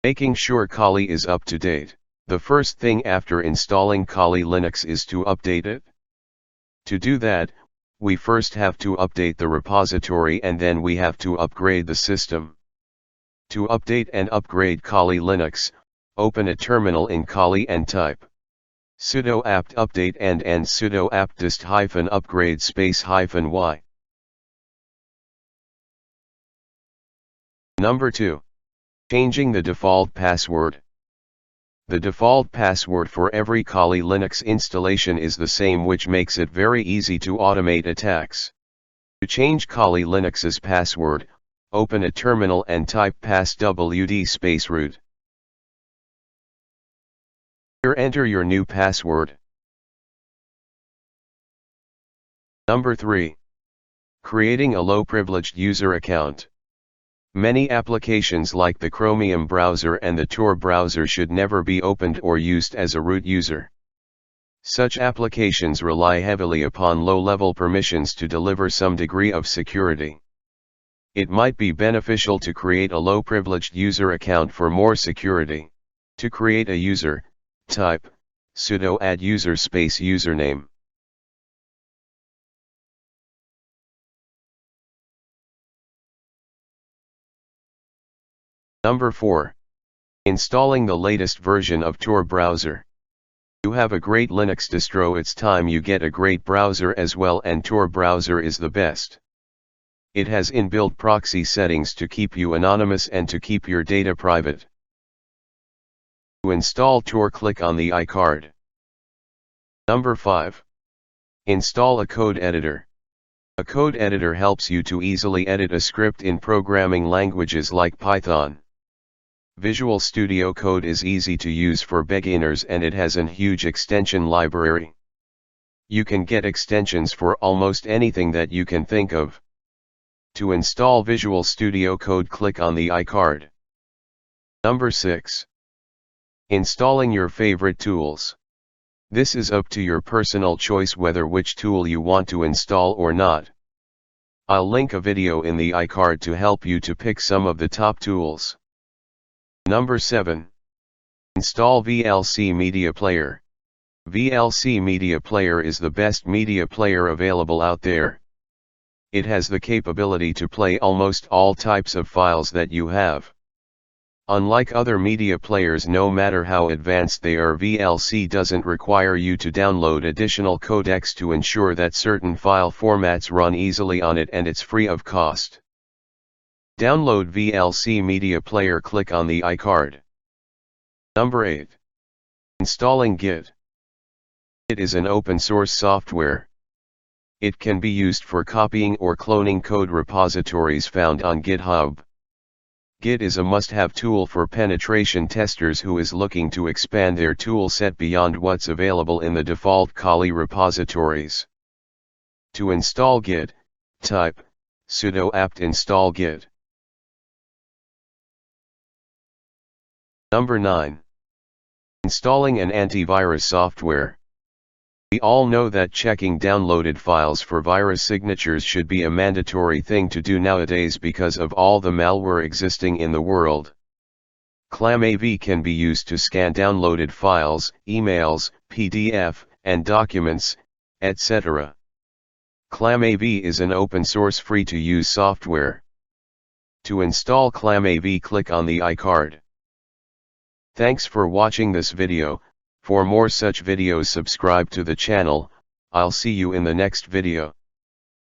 Making sure Kali is up to date. The first thing after installing Kali Linux is to update it. To do that, we first have to update the repository and then we have to upgrade the system. To update and upgrade Kali Linux, open a terminal in Kali and type sudo apt update and sudo apt-dist -upgrade -y. Number 2. Changing the default password. The default password for every Kali Linux installation is the same, which makes it very easy to automate attacks. To change Kali Linux's password, open a terminal and type passwd root. Here enter your new password. Number 3. Creating a low-privileged user account. Many applications like the Chromium browser and the Tor browser should never be opened or used as a root user. Such applications rely heavily upon low-level permissions to deliver some degree of security. It might be beneficial to create a low-privileged user account for more security. To create a user, type sudo adduser username. Number 4. Installing the latest version of Tor browser. You have a great Linux distro, it's time you get a great browser as well, and Tor browser is the best. It has inbuilt proxy settings to keep you anonymous and to keep your data private. To install Tor, click on the iCard. Number 5. Install a code editor. A code editor helps you to easily edit a script in programming languages like Python. Visual Studio Code is easy to use for beginners and it has a huge extension library. You can get extensions for almost anything that you can think of. To install Visual Studio Code, click on the iCard. Number 6. Installing your favorite tools. This is up to your personal choice whether which tool you want to install or not. I'll link a video in the iCard to help you to pick some of the top tools. Number 7. Install VLC Media Player. VLC Media Player is the best media player available out there. It has the capability to play almost all types of files that you have. Unlike other media players, no matter how advanced they are, VLC doesn't require you to download additional codecs to ensure that certain file formats run easily on it, and it's free of cost. Download VLC Media Player, click on the iCard. Number 8. Installing Git. Git is an open source software. It can be used for copying or cloning code repositories found on GitHub. Git is a must-have tool for penetration testers who is looking to expand their tool set beyond what's available in the default Kali repositories. To install Git, type sudo apt install git. Number 9. Installing an antivirus software. We all know that checking downloaded files for virus signatures should be a mandatory thing to do nowadays because of all the malware existing in the world. ClamAV can be used to scan downloaded files, emails, PDF, and documents, etc. ClamAV is an open source free-to-use software. To install ClamAV, click on the iCard. Thanks for watching this video. For more such videos, subscribe to the channel. I'll see you in the next video.